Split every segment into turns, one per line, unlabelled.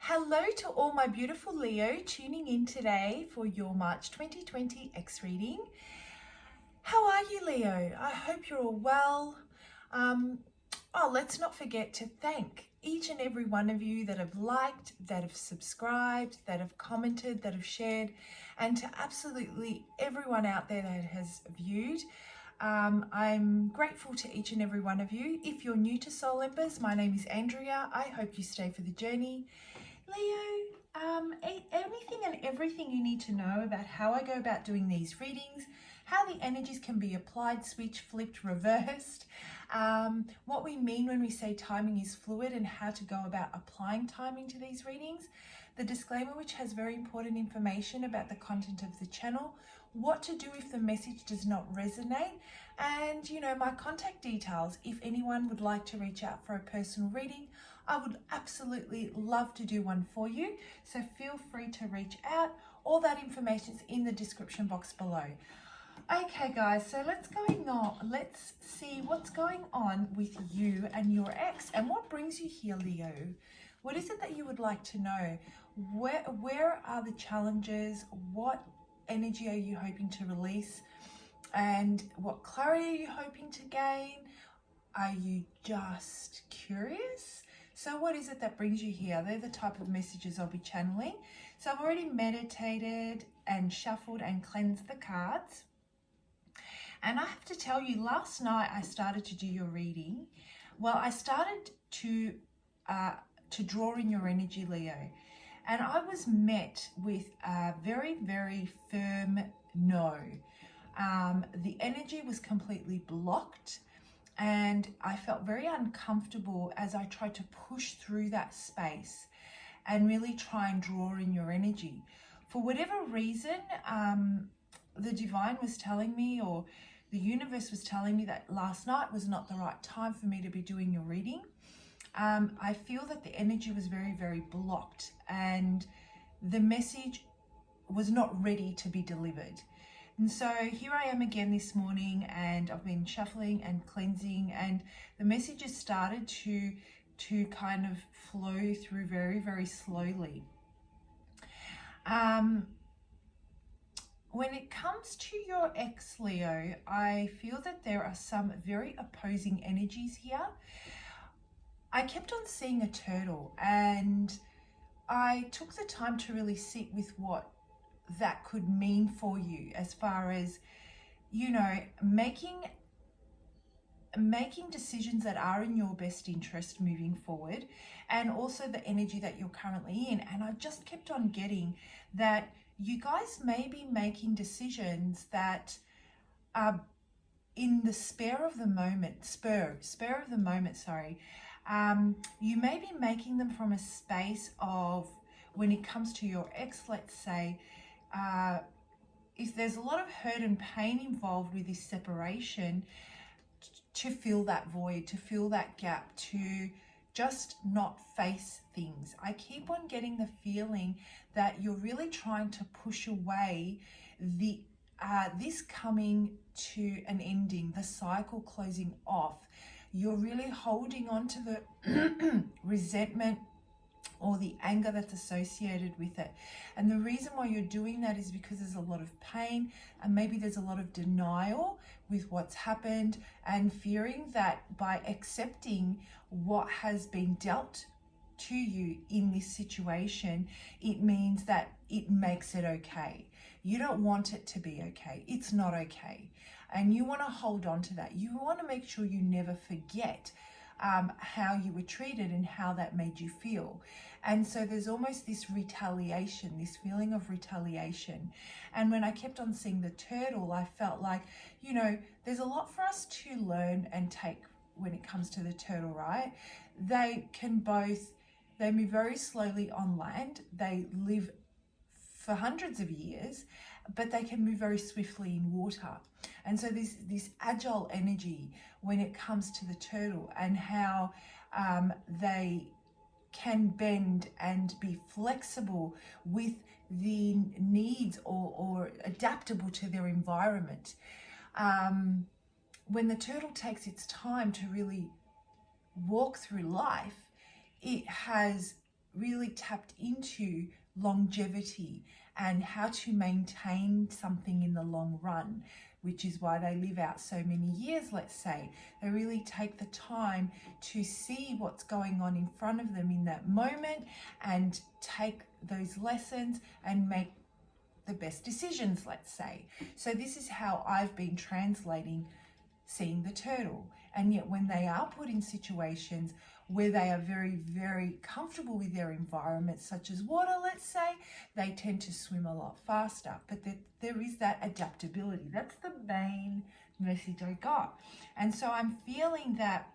Hello to all my beautiful Leo tuning in today for your March 2020 X reading. How are you, Leo? I hope you're all well. Let's not forget to thank each and every one of you that have liked, that have subscribed, that have commented, that have shared, and to absolutely everyone out there that has viewed. I'm grateful to each and every one of you. If you're new to Soul Embers, my name is Andrea. I hope you stay for the journey. Leo, anything and everything you need to know about how I go about doing these readings, how the energies can be applied, switched, flipped, reversed, what we mean when we say timing is fluid and how to go about applying timing to these readings, the disclaimer which has very important information about the content of the channel, what to do if the message does not resonate, and my contact details if anyone would like to reach out for a personal reading. I would absolutely love to do one for you, so feel free to reach out. All that information is in the description box below. Okay guys, so let's see what's going on with you and your ex and what brings you here, Leo. What is it that you would like to know? Where are the challenges? What energy are you hoping to release? And what clarity are you hoping to gain? Are you just curious? So what is it that brings you here? They're the type of messages I'll be channeling. So I've already meditated and shuffled and cleansed the cards. And I have to tell you, last night I started to do your reading. Well, I started to draw in your energy, Leo. And I was met with a very, very firm no. The energy was completely blocked. And I felt very uncomfortable as I tried to push through that space and really try and draw in your energy. For whatever reason, the divine was telling me, or the universe was telling me, that last night was not the right time for me to be doing your reading. I feel that the energy was very, very blocked and the message was not ready to be delivered. And so here I am again this morning, and I've been shuffling and cleansing, and the messages started to kind of flow through very, very slowly. When it comes to your ex, Leo, I feel that there are some very opposing energies here. I kept on seeing a turtle, and I took the time to really sit with what that could mean for you, as far as making decisions that are in your best interest moving forward, and also the energy that you're currently in. And I just kept on getting that you guys may be making decisions that are in the spur of the moment. You may be making them from a space of, when it comes to your ex, let's say, if there's a lot of hurt and pain involved with this separation, to fill that void, to fill that gap, to just not face things. I keep on getting the feeling that you're really trying to push away this coming to an ending, the cycle closing off. You're really holding on to the resentment or the anger that's associated with it. And the reason why you're doing that is because there's a lot of pain, and maybe there's a lot of denial with what's happened, and fearing that by accepting what has been dealt to you in this situation, it means that it makes it okay. You don't want it to be okay. It's not okay. And you want to hold on to that. You want to make sure you never forget how you were treated and how that made you feel. And so there's almost this retaliation, this feeling of retaliation. And when I kept on seeing the turtle, I felt like, there's a lot for us to learn and take when it comes to the turtle, right? They move very slowly on land. They live for hundreds of years, but they can move very swiftly in water. And so this agile energy when it comes to the turtle, and how they can bend and be flexible with the needs, or adaptable to their environment. When the turtle takes its time to really walk through life, it has really tapped into longevity and how to maintain something in the long run, which is why they live out so many years, let's say. They really take the time to see what's going on in front of them in that moment and take those lessons and make the best decisions, let's say. So this is how I've been translating seeing the turtle. And yet when they are put in situations where they are very, very comfortable with their environment, such as water, let's say, they tend to swim a lot faster. But there is that adaptability. That's the main message I got. And so I'm feeling that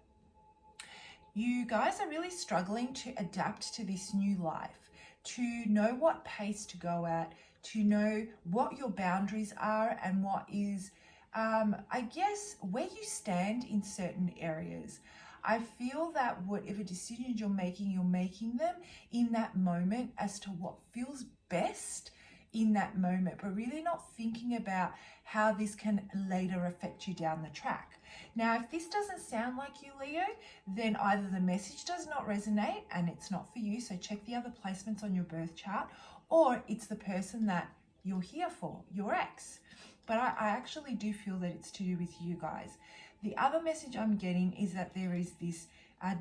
you guys are really struggling to adapt to this new life, to know what pace to go at, to know what your boundaries are and what is, I guess, where you stand in certain areas. I feel that whatever decisions you're making them in that moment as to what feels best in that moment, but really not thinking about how this can later affect you down the track. Now, if this doesn't sound like you, Leo, then either the message does not resonate and it's not for you, so check the other placements on your birth chart, or it's the person that you're here for, your ex. But I actually do feel that it's to do with you guys. The other message I'm getting is that there is this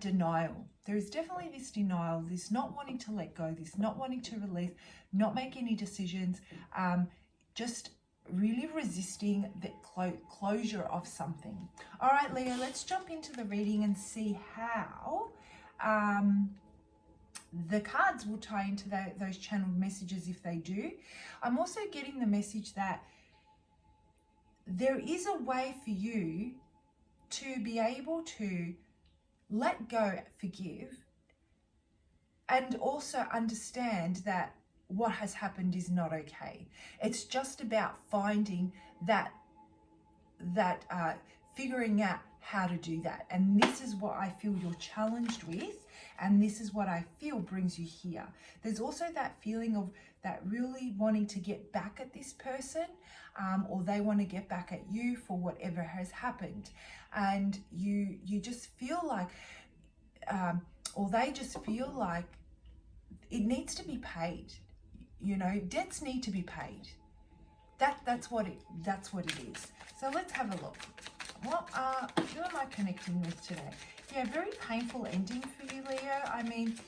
denial. There is definitely this denial, this not wanting to let go, this not wanting to release, not make any decisions, just really resisting the closure of something. All right, Leo, let's jump into the reading and see how the cards will tie into those channeled messages if they do. I'm also getting the message that there is a way for you to be able to let go, forgive, and also understand that what has happened is not okay. It's just about finding that figuring out how to do that. And this is what I feel you're challenged with, and this is what I feel brings you here. There's also that feeling of that really wanting to get back at this person, or they want to get back at you for whatever has happened. And you just feel like, or they just feel like it needs to be paid. You know, debts need to be paid. That's what it is. So let's have a look. Who am I connecting with today? Yeah, very painful ending for you, Leo. I mean,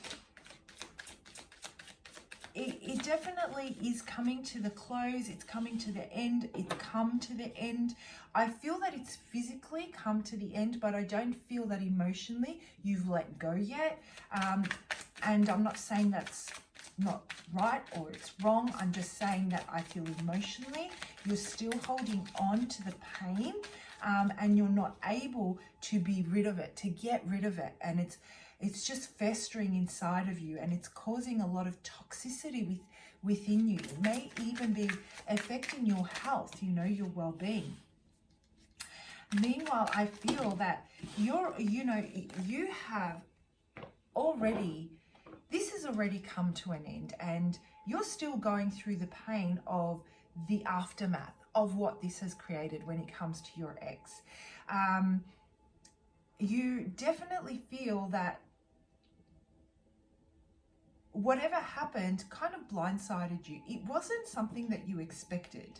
it definitely is coming to the close. It's coming to the end. It's come to the end. I feel that it's physically come to the end, but I don't feel that emotionally you've let go yet. And I'm not saying that's not right or it's wrong. I'm just saying that I feel emotionally you're still holding on to the pain, and you're not able to be rid of it, to get rid of it. And it's just festering inside of you, and it's causing a lot of toxicity within you. It may even be affecting your health, you know, your well-being. Meanwhile, I feel that you have already, this has already come to an end, and you're still going through the pain of the aftermath of what this has created when it comes to your ex. You definitely feel that whatever happened kind of blindsided you. It wasn't something that you expected.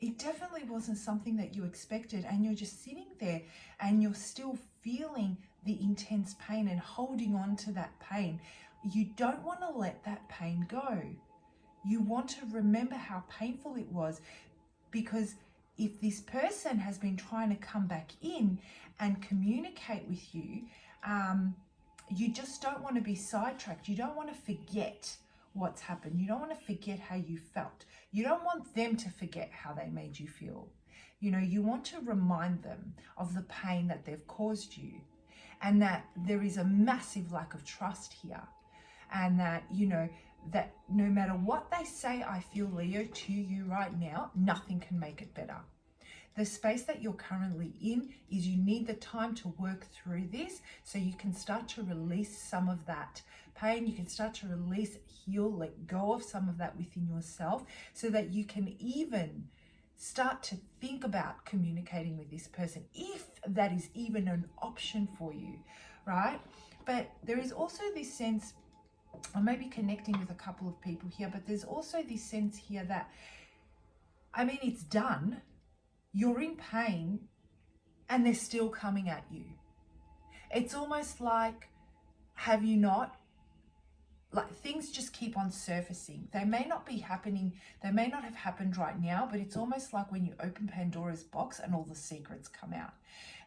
It definitely wasn't something that you expected, and you're just sitting there and you're still feeling the intense pain and holding on to that pain. You don't want to let that pain go. You want to remember how painful it was, because if this person has been trying to come back in and communicate with you, you just don't want to be sidetracked. You don't want to forget what's happened. You don't want to forget how you felt. You don't want them to forget how they made you feel. You know, you want to remind them of the pain that they've caused you, and that there is a massive lack of trust here, and that, you know, that no matter what they say, I feel, Leo, to you right now, nothing can make it better. The space that you're currently in is you need the time to work through this so you can start to release some of that pain. You can start to release, heal, let go of some of that within yourself, so that you can even start to think about communicating with this person if that is even an option for you, right? But there is also this sense, I may be connecting with a couple of people here, but there's also this sense here that, I mean, it's done, you're in pain, and they're still coming at you. It's almost like, have you not, like, things just keep on surfacing. They may not be happening, they may not have happened right now, but it's almost like when you open Pandora's box and all the secrets come out.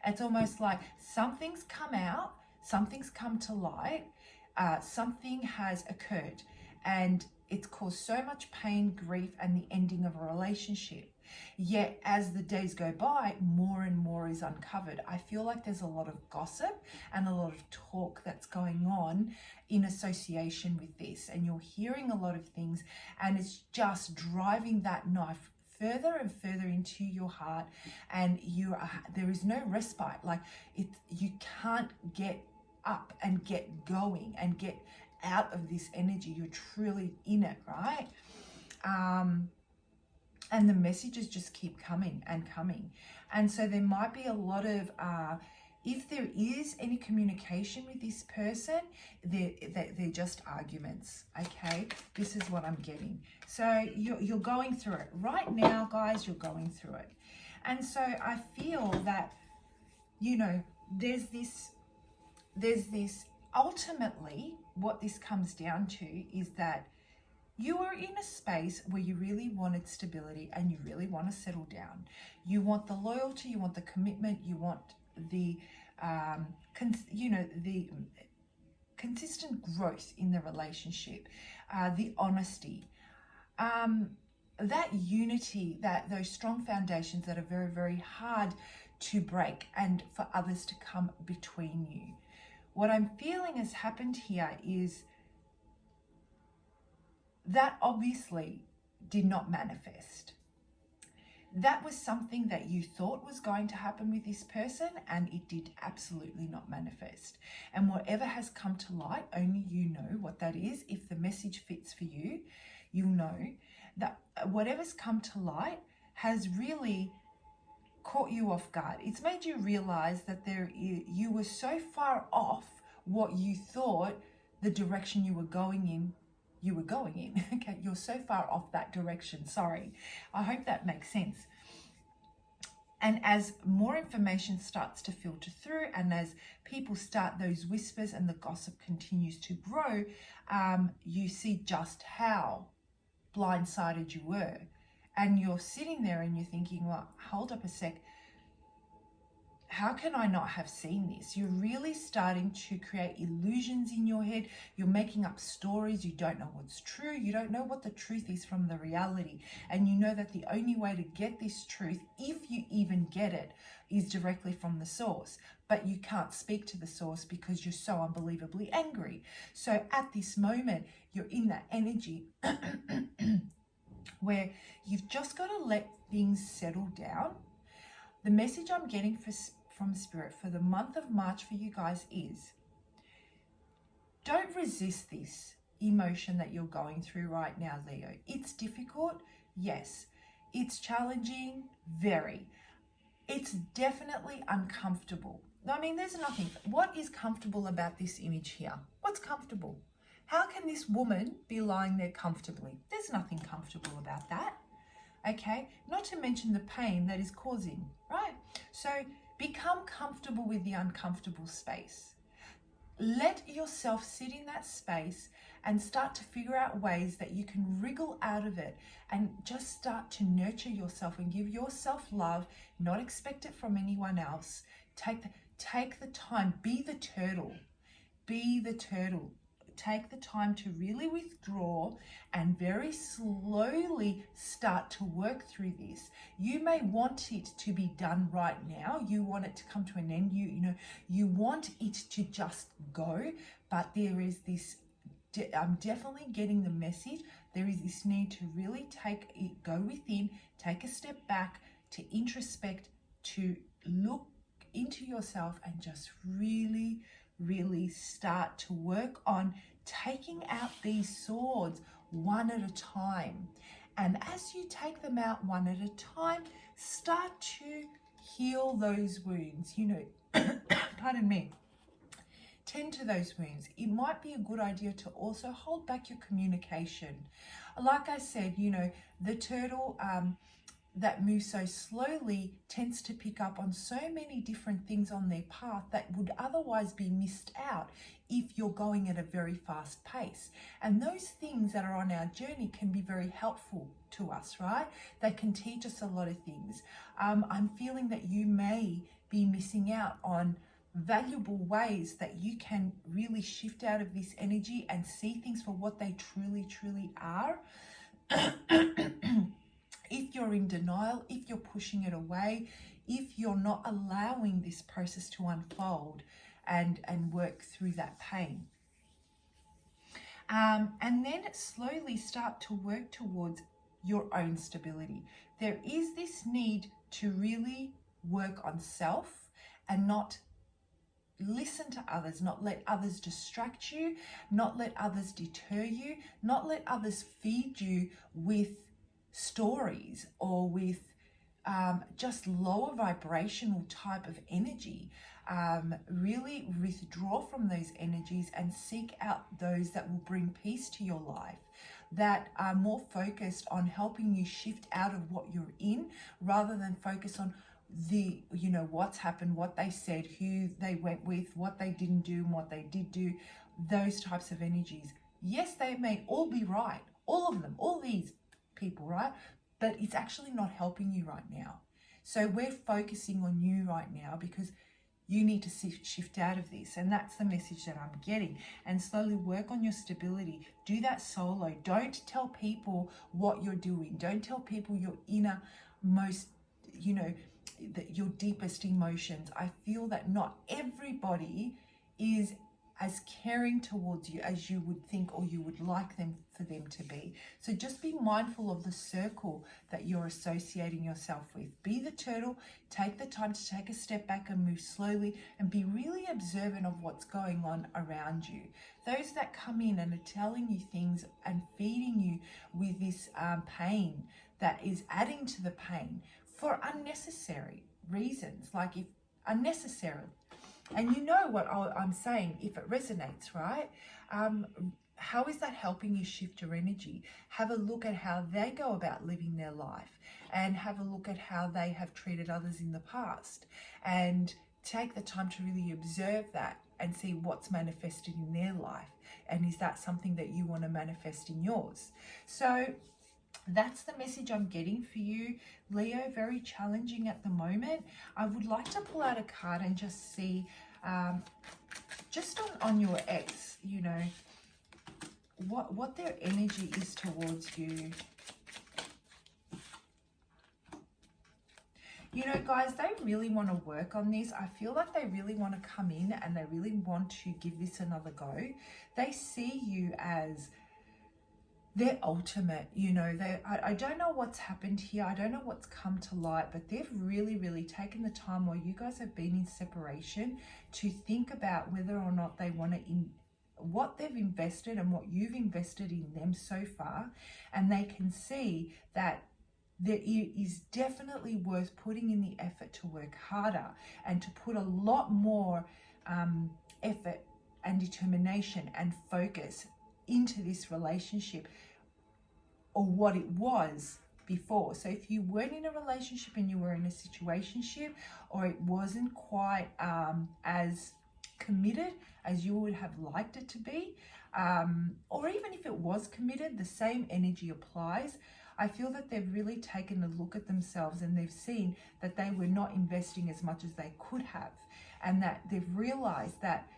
It's almost like something's come out, something's come to light, something has occurred, and it's caused so much pain, grief, and the ending of a relationship. Yet as the days go by, more and more is uncovered. I feel like there's a lot of gossip and a lot of talk that's going on in association with this, and you're hearing a lot of things, and it's just driving that knife further and further into your heart, and there is no respite. Like, you can't get up and get going and get out of this energy. You're truly in it, right? And the messages just keep coming and coming. And so there might be a lot of, if there is any communication with this person, they're just arguments, okay? This is what I'm getting. So you're going through it. Right now, guys, you're going through it. And so I feel that, you know, there's this, ultimately, what this comes down to is that you are in a space where you really wanted stability and you really want to settle down. You want the loyalty, you want the commitment, you want the, the consistent growth in the relationship, the honesty, that unity, those strong foundations that are very, very hard to break and for others to come between you. What I'm feeling has happened here is that obviously did not manifest. That was something that you thought was going to happen with this person, and it did absolutely not manifest. And whatever has come to light, only you know what that is. If the message fits for you, you'll know that whatever's come to light has really caught you off guard. It's made you realize that you were so far off what you thought the direction you were going in. Okay, you're so far off that direction. Sorry. I hope that makes sense. And as more information starts to filter through, and as people start, those whispers and the gossip continues to grow, you see just how blindsided you were. And you're sitting there and you're thinking, well, hold up a sec. How can I not have seen this? You're really starting to create illusions in your head. You're making up stories. You don't know what's true. You don't know what the truth is from the reality. And you know that the only way to get this truth, if you even get it, is directly from the source. But you can't speak to the source because you're so unbelievably angry. So at this moment, you're in that energy where you've just got to let things settle down. The message I'm getting from Spirit for the month of March for you guys is, don't resist this emotion that you're going through right now, Leo. It's difficult, yes. It's challenging, very. It's definitely uncomfortable. I mean, there's nothing. What is comfortable about this image here? What's comfortable? How can this woman be lying there comfortably? There's nothing comfortable about that. Okay, not to mention the pain that is causing, right? So become comfortable with the uncomfortable space. Let yourself sit in that space and start to figure out ways that you can wriggle out of it and just start to nurture yourself and give yourself love, not expect it from anyone else. Take the time, be the turtle, be the turtle. Take the time to really withdraw and very slowly start to work through this. You may want it to be done right now. You want it to come to an end. You want it to just go, but there is this, I'm definitely getting the message. There is this need to really go within, take a step back, to introspect, to look into yourself and just really start to work on taking out these swords one at a time. And as you take them out one at a time, start to heal those wounds, you know, pardon me, tend to those wounds, it might be a good idea to also hold back your communication. Like I said, you know, the turtle that moves so slowly tends to pick up on so many different things on their path that would otherwise be missed out if you're going at a very fast pace. And those things that are on our journey can be very helpful to us, right? They can teach us a lot of things. I'm feeling that you may be missing out on valuable ways that you can really shift out of this energy and see things for what they truly are. If you're in denial, if you're pushing it away, if you're not allowing this process to unfold and work through that pain. And then slowly start to work towards your own stability. There is this need to really work on self and not listen to others, not let others distract you, not let others deter you, not let others feed you with stories or with just lower vibrational type of energy. Really withdraw from those energies and seek out those that will bring peace to your life, that are more focused on helping you shift out of what you're in, rather than focus on the, you know, what's happened, what they said, who they went with, what they didn't do and what they did do. Those types of energies, yes, they may all be right, all of them, all these people, right? But it's actually not helping you right now. So we're focusing on you right now because you need to shift out of this. And that's the message that I'm getting. And slowly work on your stability. Do that solo. Don't tell people what you're doing. Don't tell people your innermost, you know, your deepest emotions. I feel that not everybody is as caring towards you as you would think or you would like them for them to be. So just be mindful of the circle that you're associating yourself with. Be the turtle, take the time to take a step back and move slowly, and be really observant of what's going on around you. Those that come in and are telling you things and feeding you with this pain that is adding to the pain for unnecessary reasons, like if unnecessary. And you know what I'm saying, if it resonates, right? How is that helping you shift your energy? Have a look at how they go about living their life, and have a look at how they have treated others in the past, and take the time to really observe that and see what's manifested in their life. And is that something that you want to manifest in yours? So that's the message I'm getting for you, Leo. Very challenging at the moment. I would like to pull out a card and just see, just on your ex, you know, what their energy is towards you. You know, guys, they really want to work on this. I feel like they really want to come in and they really want to give this another go. They see you as their ultimate, you know. I don't know what's happened here. I don't know what's come to light, but they've really taken the time while you guys have been in separation to think about whether or not they want to, what they've invested and what you've invested in them so far. And they can see that there is definitely worth putting in the effort to work harder and to put a lot more effort and determination and focus into this relationship, or what it was before. So if you weren't in a relationship and you were in a situationship, or it wasn't quite as committed as you would have liked it to be, or even if it was committed, the same energy applies. I feel that they've really taken a look at themselves and they've seen that they were not investing as much as they could have, and that they've realized that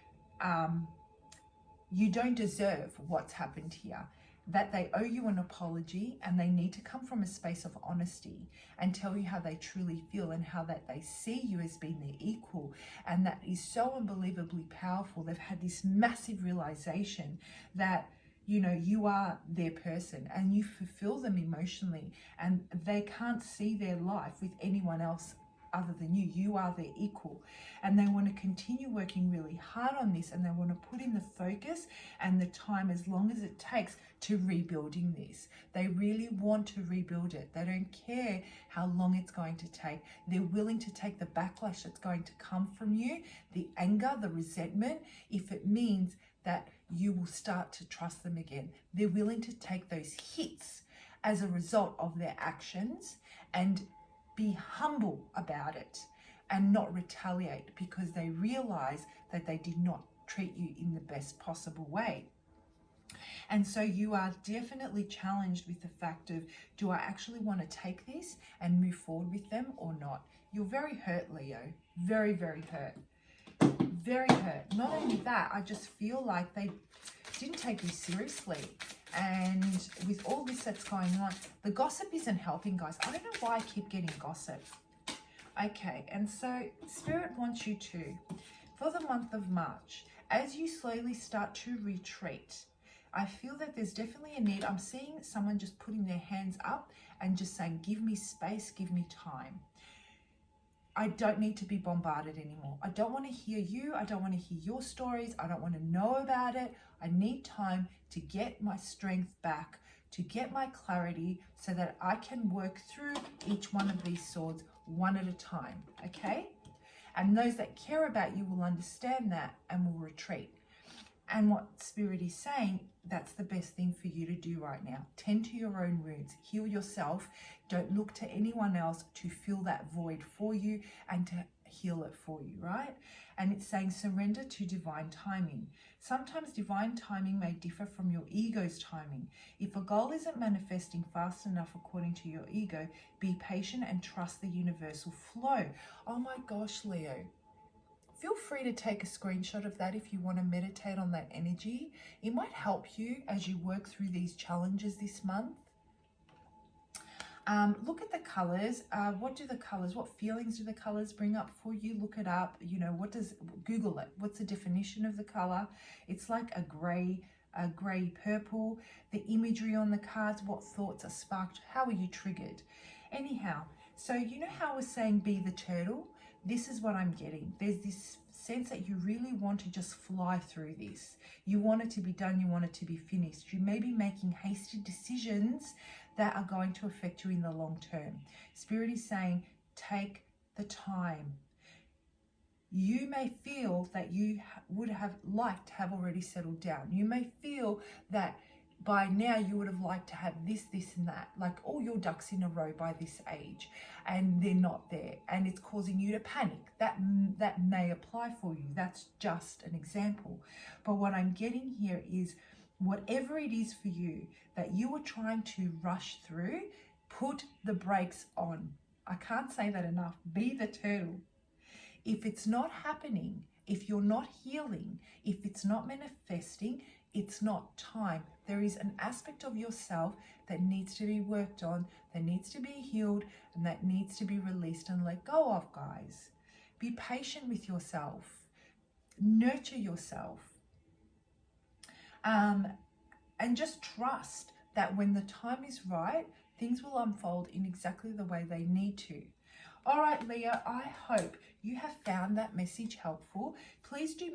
you don't deserve what's happened here, that they owe you an apology, and they need to come from a space of honesty and tell you how they truly feel and how that they see you as being their equal. And that is so unbelievably powerful. They've had this massive realization that, you know, you are their person and you fulfill them emotionally, and they can't see their life with anyone else other than you. You are their equal. And they want to continue working really hard on this, and they want to put in the focus and the time as long as it takes to rebuilding this. They really want to rebuild it. They don't care how long it's going to take. They're willing to take the backlash that's going to come from you, the anger, the resentment, if it means that you will start to trust them again. They're willing to take those hits as a result of their actions and be humble about it and not retaliate, because they realize that they did not treat you in the best possible way. And so you are definitely challenged with the fact of, do I actually want to take this and move forward with them or not? You're very hurt, Leo. Very, very hurt. Very hurt. Not only that, I just feel like they didn't take you seriously. And with all this that's going on, the gossip isn't helping, guys. I don't know why I keep getting gossip. Okay, and so Spirit wants you to, for the month of March, as you slowly start to retreat, I feel that there's definitely a need. I'm seeing someone just putting their hands up and just saying, give me space, give me time. I don't need to be bombarded anymore. I don't want to hear you. I don't want to hear your stories. I don't want to know about it. I need time to get my strength back, to get my clarity so that I can work through each one of these swords one at a time, okay? And those that care about you will understand that and will retreat. And what Spirit is saying, that's the best thing for you to do right now. Tend to your own wounds. Heal yourself. Don't look to anyone else to fill that void for you and to heal it for you, right? And it's saying surrender to divine timing. Sometimes divine timing may differ from your ego's timing. If a goal isn't manifesting fast enough according to your ego, be patient and trust the universal flow. Oh my gosh, Leo. Feel free to take a screenshot of that if you want to meditate on that energy. It might help you as you work through these challenges this month. Look at the colors. What feelings do the colors bring up for you? Look it up. You know, Google it. What's the definition of the color? It's like a grey purple. The imagery on the cards, what thoughts are sparked? How are you triggered? Anyhow, so you know how I was saying be the turtle? This is what I'm getting. There's this sense that you really want to just fly through this. You want it to be done. You want it to be finished. You may be making hasty decisions that are going to affect you in the long term. Spirit is saying, take the time. You may feel that you would have liked to have already settled down. You may feel that by now you would have liked to have this, and that, like all your ducks in a row by this age, and they're not there, and it's causing you to panic. That may apply for you. That's just an example. But what I'm getting here is whatever it is for you that you are trying to rush through, put the brakes on. I can't say that enough. Be the turtle. If it's not happening, if you're not healing, if it's not manifesting, it's not time. There is an aspect of yourself that needs to be worked on, that needs to be healed, and that needs to be released and let go of, guys. Be patient with yourself. Nurture yourself. And just trust that when the time is right, things will unfold in exactly the way they need to. All right, Leo, I hope you have found that message helpful. Please do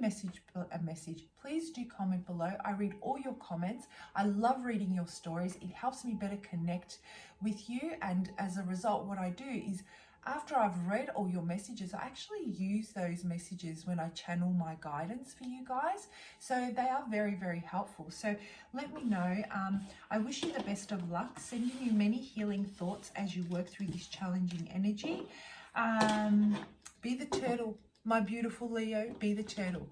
Please do comment below. I read all your comments. I love reading your stories. It helps me better connect with you. And as a result, what I do is after I've read all your messages, I actually use those messages when I channel my guidance for you guys. So they are very, very helpful. So let me know. I wish you the best of luck, sending you many healing thoughts as you work through this challenging energy. Be the turtle, my beautiful Leo, be the turtle.